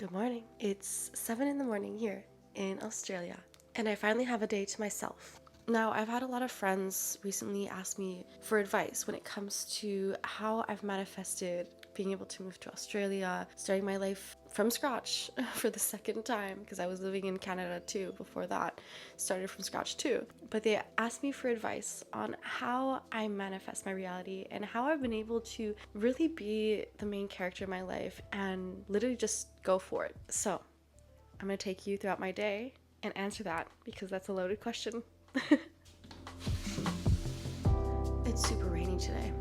Good morning. It's 7 in the morning here in Australia, and I finally have a day to myself. Now, I've had a lot of friends recently ask me for advice when it comes to how I've manifested being able to move to Australia, starting my life from scratch for the second time, because I was living in Canada too before that, started from scratch too. But they asked me for advice on how I manifest my reality and how I've been able to really be the main character in my life and literally just go for it. So I'm going to take you throughout my day and answer that because that's a loaded question. It's super rainy today.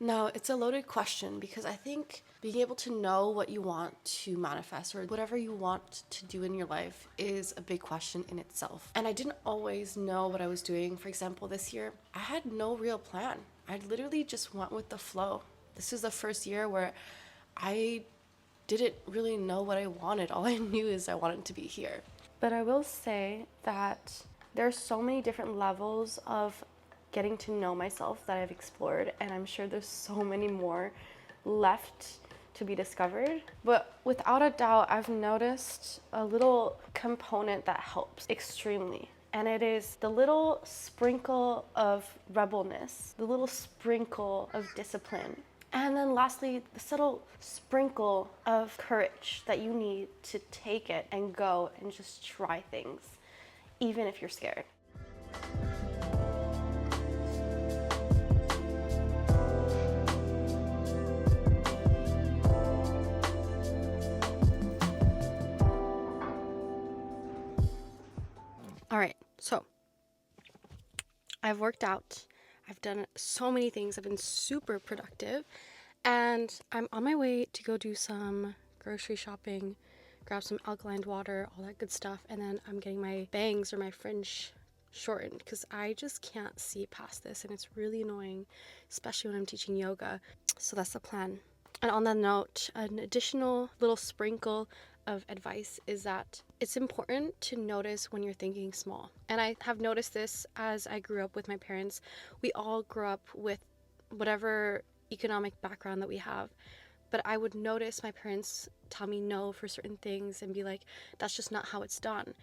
Now, it's a loaded question because I think being able to know what you want to manifest or whatever you want to do in your life is a big question in itself. And I didn't always know what I was doing. For example, this year, I had no real plan. I literally just went with the flow. This is the first year where I didn't really know what I wanted. All I knew is I wanted to be here. But I will say that there are so many different levels of getting to know myself that I've explored, and I'm sure there's so many more left to be discovered. But without a doubt, I've noticed a little component that helps extremely. And it is the little sprinkle of rebelness, the little sprinkle of discipline. And then lastly, the subtle sprinkle of courage that you need to take it and go and just try things, even if you're scared. All right, so I've worked out. I've done so many things. I've been super productive. And I'm on my way to go do some grocery shopping, grab some alkaline water, all that good stuff. And then I'm getting my bangs or my fringe shortened because I just can't see past this. And it's really annoying, especially when I'm teaching yoga. So that's the plan. And on that note, an additional little sprinkle of advice is that it's important to notice when you're thinking small. And I have noticed this as I grew up with my parents. We all grew up with whatever economic background that we have, but I would notice my parents tell me no for certain things and be like, that's just not how it's done.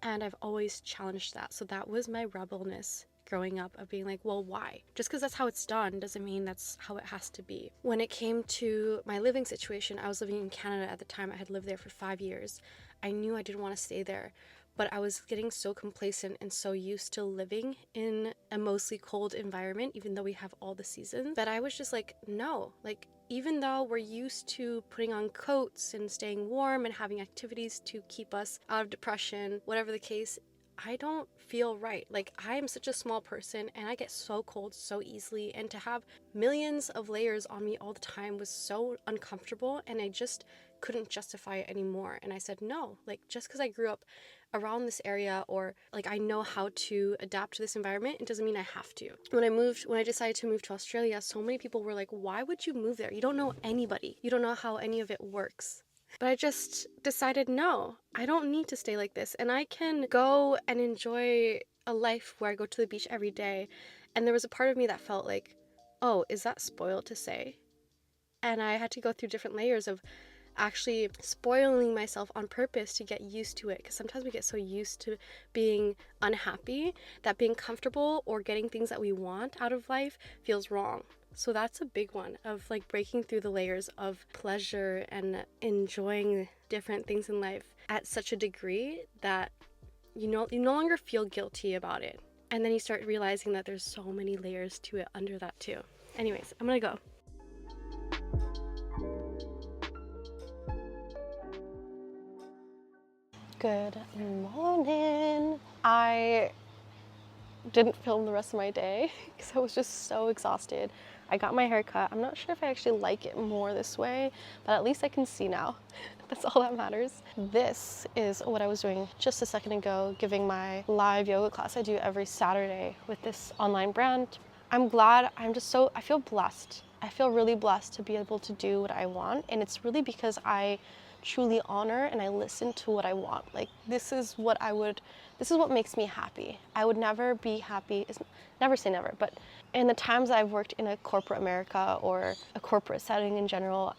And I've always challenged that. So that was my rebelness growing up, of being like, well, why? Just because that's how it's done doesn't mean that's how it has to be. When it came to my living situation, I was living in Canada at the time. I had lived there for 5 years. I knew I didn't want to stay there, but I was getting so complacent and so used to living in a mostly cold environment, even though we have all the seasons, that I was just like, no, like, even though we're used to putting on coats and staying warm and having activities to keep us out of depression, whatever the case, I don't feel right. Like, I am such a small person and I get so cold so easily, and to have millions of layers on me all the time was so uncomfortable, and I just couldn't justify it anymore. And I said, no, like, just because I grew up around this area, or like I know how to adapt to this environment, it doesn't mean I have to. When I decided to move to Australia, so many people were like, why would you move there? You don't know anybody. You don't know how any of it works. But I just decided, no, I don't need to stay like this. And I can go and enjoy a life where I go to the beach every day. And there was a part of me that felt like, oh, is that spoiled to say? And I had to go through different layers of actually spoiling myself on purpose to get used to it. Because sometimes we get so used to being unhappy that being comfortable or getting things that we want out of life feels wrong. So that's a big one, of like breaking through the layers of pleasure and enjoying different things in life at such a degree that you no longer feel guilty about it. And then you start realizing that there's so many layers to it under that too. Anyways, I'm gonna go. Good morning. I didn't film the rest of my day because I was just so exhausted. I got my hair cut. I'm not sure if I actually like it more this way, but at least I can see now. That's all that matters. This is what I was doing just a second ago, giving my live yoga class I do every Saturday with this online brand. I'm glad, I feel blessed I feel really blessed to be able to do what I want, and it's really because I truly honor and I listen to what I want. Like, this is what makes me happy. I would never be happy, never say never, but in the times I've worked in a corporate America or a corporate setting in general,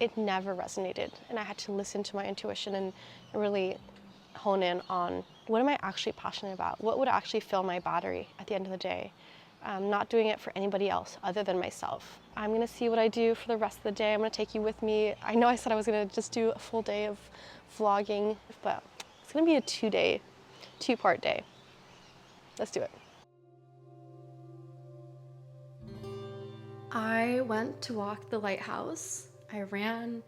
it never resonated, and I had to listen to my intuition and really hone in on what am I actually passionate about? What would actually fill my battery at the end of the day? Not doing it for anybody else other than myself. I'm gonna see what I do for the rest of the day. I'm gonna take you with me. I know I said I was gonna just do a full day of vlogging, but it's gonna be a two-part day. Let's do it. I went to walk the lighthouse. I ran,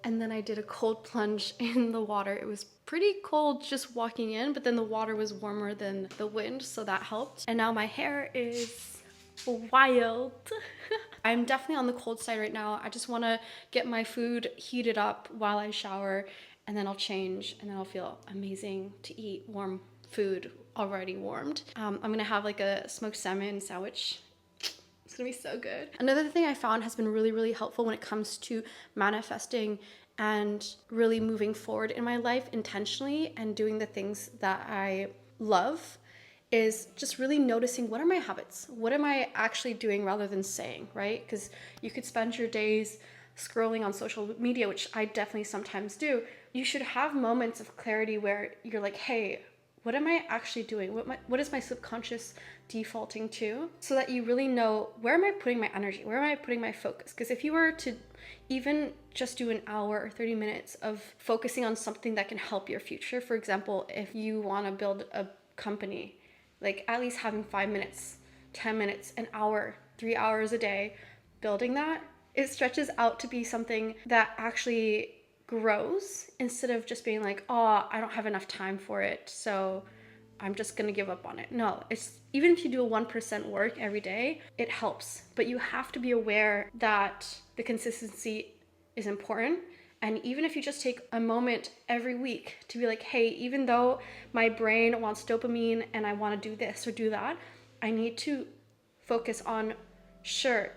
and then I did a cold plunge in the water. It was pretty cold just walking in, but then the water was warmer than the wind, so that helped. And now my hair is wild. I'm definitely on the cold side right now. I just wanna get my food heated up while I shower, and then I'll change, and then I'll feel amazing to eat warm food already warmed. I'm gonna have like a smoked salmon sandwich. It's gonna be so good. Another thing I found has been really, really helpful when it comes to manifesting and really moving forward in my life intentionally and doing the things that I love is just really noticing, what are my habits? What am I actually doing rather than saying, right? Because you could spend your days scrolling on social media, which I definitely sometimes do. You should have moments of clarity where you're like, hey, what am I actually doing? What is my subconscious defaulting to? So that you really know, where am I putting my energy? Where am I putting my focus? Because if you were to even just do an hour or 30 minutes of focusing on something that can help your future, for example, if you want to build a company, like at least having 5 minutes, 10 minutes, an hour, 3 hours a day, building that, it stretches out to be something that actually grows instead of just being like, oh, I don't have enough time for it, so I'm just gonna give up on it. No, it's even if you do a 1% work every day, it helps. But you have to be aware that the consistency is important. And even if you just take a moment every week to be like, hey, even though my brain wants dopamine and I want to do this or do that, I need to focus on, sure,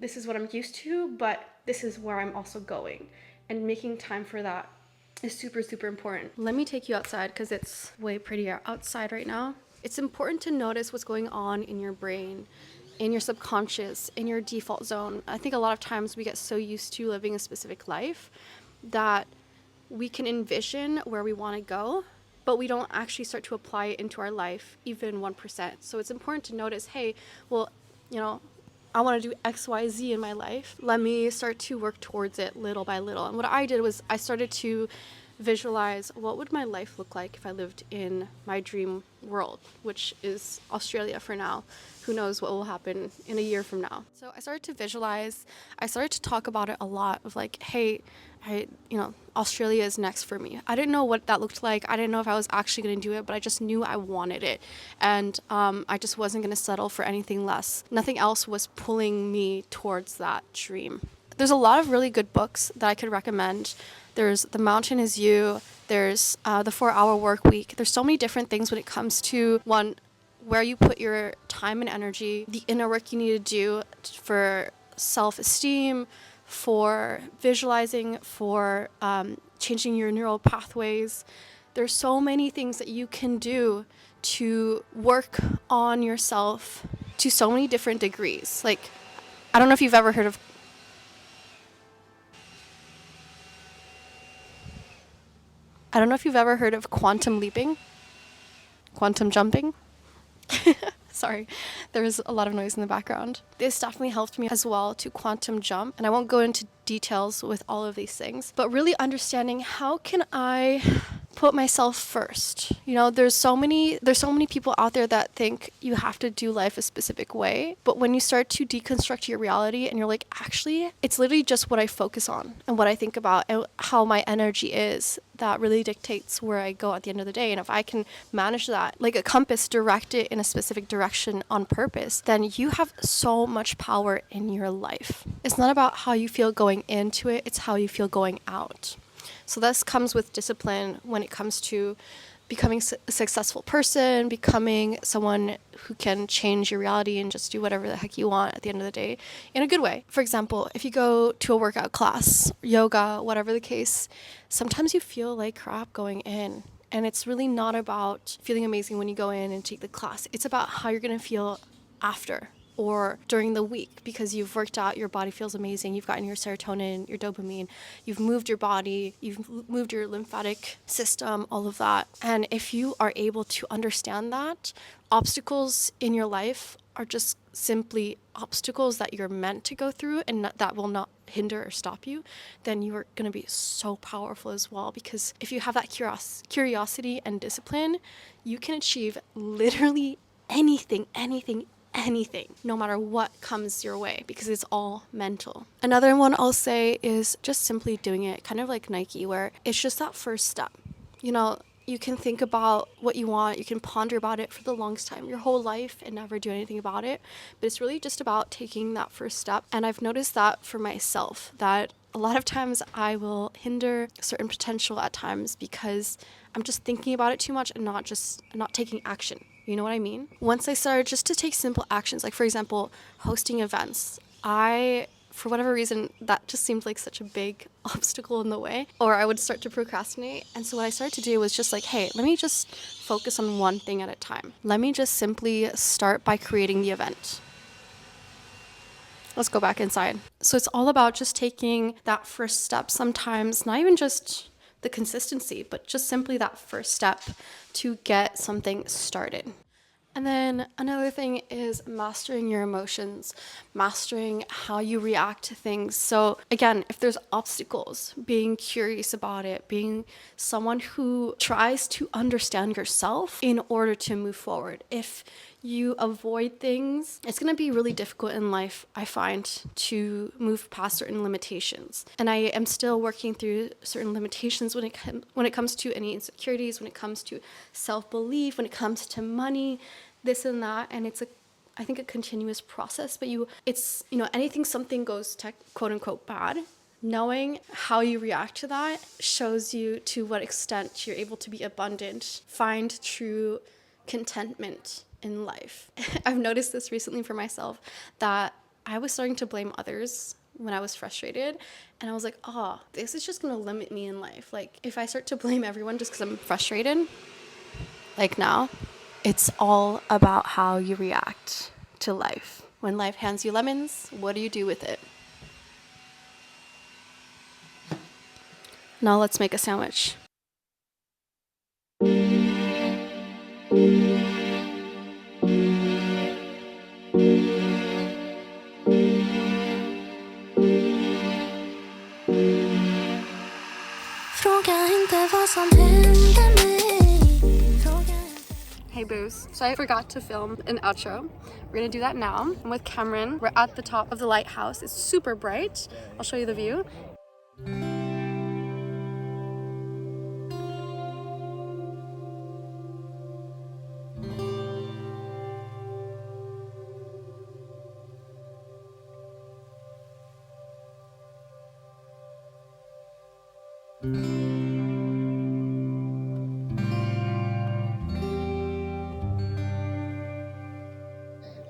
this is what I'm used to, but this is where I'm also going. And making time for that is super, super important. Let me take you outside because it's way prettier outside right now. It's important to notice what's going on in your brain, in your subconscious, in your default zone. I think a lot of times we get so used to living a specific life that we can envision where we want to go, but we don't actually start to apply it into our life, even 1%. So it's important to notice, hey, well, I want to do X, Y, Z in my life. Let me start to work towards it little by little. And what I did was I started to visualize, what would my life look like if I lived in my dream world, which is Australia for now. Who knows what will happen in a year from now. So I started to visualize, I started to talk about it a lot of like, hey, Australia is next for me. I didn't know what that looked like. I didn't know if I was actually going to do it, but I just knew I wanted it. And I just wasn't going to settle for anything less. Nothing else was pulling me towards that dream. There's a lot of really good books that I could recommend. There's The Mountain Is You. There's The 4-Hour Work Week. There's so many different things when it comes to, one, where you put your time and energy, the inner work you need to do for self-esteem, for visualizing, for changing your neural pathways. There's so many things that you can do to work on yourself to so many different degrees. Like, I don't know if you've ever heard of quantum leaping, quantum jumping. Sorry, there's a lot of noise in the background. This definitely helped me as well to quantum jump, and I won't go into details with all of these things, but really understanding, how can I put myself first? There's so many people out there that think you have to do life a specific way, but when you start to deconstruct your reality and you're like, actually, it's literally just what I focus on and what I think about and how my energy is, that really dictates where I go at the end of the day. And if I can manage that, like a compass, direct it in a specific direction on purpose, then you have so much power in your life. It's not about how you feel going into it, it's how you feel going out. So this comes with discipline when it comes to becoming a successful person, becoming someone who can change your reality and just do whatever the heck you want at the end of the day in a good way. For example, if you go to a workout class, yoga, whatever the case, sometimes you feel like crap going in. And it's really not about feeling amazing when you go in and take the class. It's about how you're going to feel after or during the week, because you've worked out, your body feels amazing, you've gotten your serotonin, your dopamine, you've moved your body, you've moved your lymphatic system, all of that. And if you are able to understand that, obstacles in your life are just simply obstacles that you're meant to go through, and that will not hinder or stop you, then you are going to be so powerful as well. Because if you have that curiosity and discipline, you can achieve literally anything, no matter what comes your way, because it's all mental. Another one I'll say is just simply doing it, kind of like Nike, where it's just that first step. You know, you can think about what you want, you can ponder about it for the longest time, your whole life, and never do anything about it. But it's really just about taking that first step. And I've noticed that for myself, that a lot of times I will hinder certain potential at times because I'm just thinking about it too much and not taking action. You know what I mean? Once I started just to take simple actions, like for example, hosting events, for whatever reason, that just seemed like such a big obstacle in the way, or I would start to procrastinate. And so what I started to do was just like, hey, let me just focus on one thing at a time. Let me just simply start by creating the event. Let's go back inside. So it's all about just taking that first step. Sometimes not even just the consistency, but just simply that first step to get something started. And then another thing is mastering your emotions, mastering how you react to things. So again, if there's obstacles, being curious about it, being someone who tries to understand yourself in order to move forward. If you avoid things, it's going to be really difficult in life, I find, to move past certain limitations. And I am still working through certain limitations when it comes to any insecurities, when it comes to self-belief, when it comes to money, this and that. And it's I think a continuous process, but anything something goes quote unquote bad, knowing how you react to that shows you to what extent you're able to be abundant, find true contentment in life. I've noticed this recently for myself, that I was starting to blame others when I was frustrated, and I was like, this is just gonna limit me in life. Like, if I start to blame everyone just because I'm frustrated, like now, it's all about how you react to life. When life hands you lemons, what do you do with it? Now let's make a sandwich. Hey boos, so I forgot to film an outro. We're gonna do that now. I'm with Cameron. We're at the top of the lighthouse. It's super bright. I'll show you the view.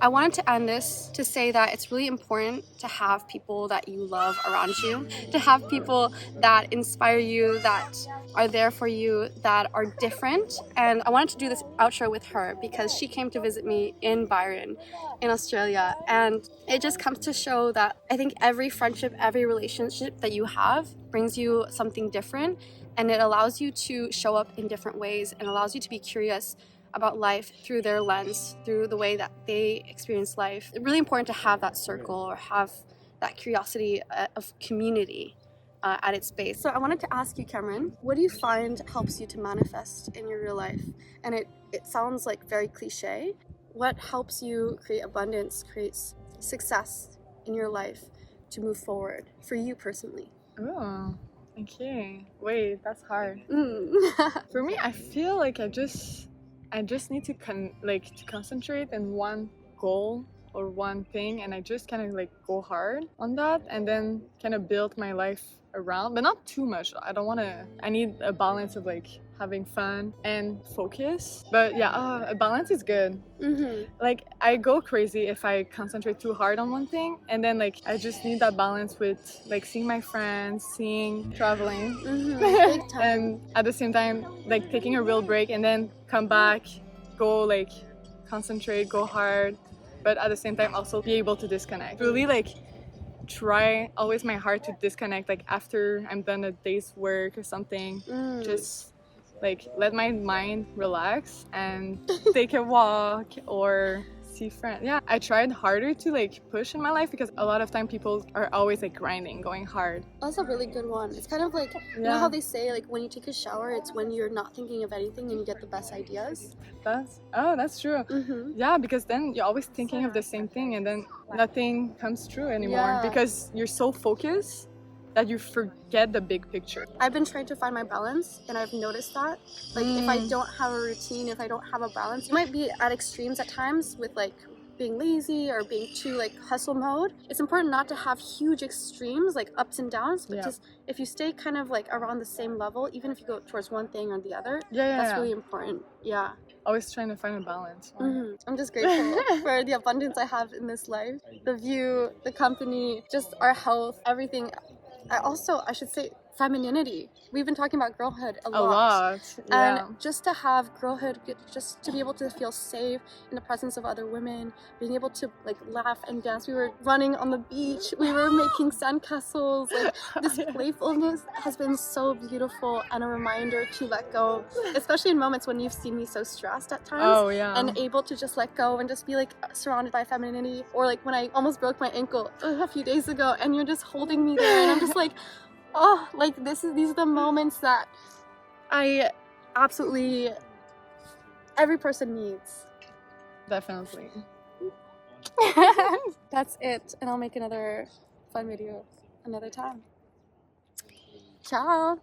I wanted to end this to say that it's really important to have people that you love around you, to have people that inspire you, that are there for you, that are different. And I wanted to do this outro with her because she came to visit me in Byron, in Australia. And it just comes to show that I think every friendship, every relationship that you have brings you something different, and it allows you to show up in different ways and allows you to be curious about life through their lens, through the way that they experience life. It's really important to have that circle or have that curiosity of community at its base. So I wanted to ask you, Cameron, what do you find helps you to manifest in your real life? And it sounds like very cliche. What helps you create abundance, creates success in your life to move forward for you personally? Oh, okay. Wait, that's hard. For me, I feel like I just need to concentrate on one goal or one thing, and I just kind of like go hard on that, and then kind of build my life around, but not too much. I need a balance of like having fun and focus. But yeah, a balance is good. Like I go crazy if I concentrate too hard on one thing, and then like I just need that balance with like seeing my friends, traveling, Big time. and at the same time like taking a real break and then come back, go like concentrate, go hard, but at the same time also be able to disconnect. Really like try always my heart to disconnect like after I'm done a day's work or something. Just like let my mind relax and take a walk or see friends. Yeah, I tried harder to like push in my life because a lot of time people are always like grinding, going hard. That's a really good one. It's kind of like, you know how they say like when you take a shower, it's when you're not thinking of anything and you get the best ideas. That's true. Yeah, because then you're always thinking of the same thing and then nothing comes true anymore because you're so focused that you forget the big picture. I've been trying to find my balance, and I've noticed that like if I don't have a routine, if I don't have a balance, you might be at extremes at times with like being lazy or being too like hustle mode. It's important not to have huge extremes like ups and downs, but just if you stay kind of like around the same level, even if you go towards one thing or the other, that's really important. Yeah, always trying to find a balance. I'm just grateful for the abundance I have in this life, the view, the company, just our health, everything. I should say femininity. We've been talking about girlhood a lot. And just to have girlhood, just to be able to feel safe in the presence of other women, being able to like laugh and dance. We were running on the beach, we were making sandcastles. Like this playfulness has been so beautiful and a reminder to let go, especially in moments when you've seen me so stressed at times. And able to just let go and just be like surrounded by femininity. Or like when I almost broke my ankle a few days ago and you're just holding me there and I'm just like, oh, like these are the moments that I absolutely every person needs. Definitely. That's it, and I'll make another fun video another time. Ciao.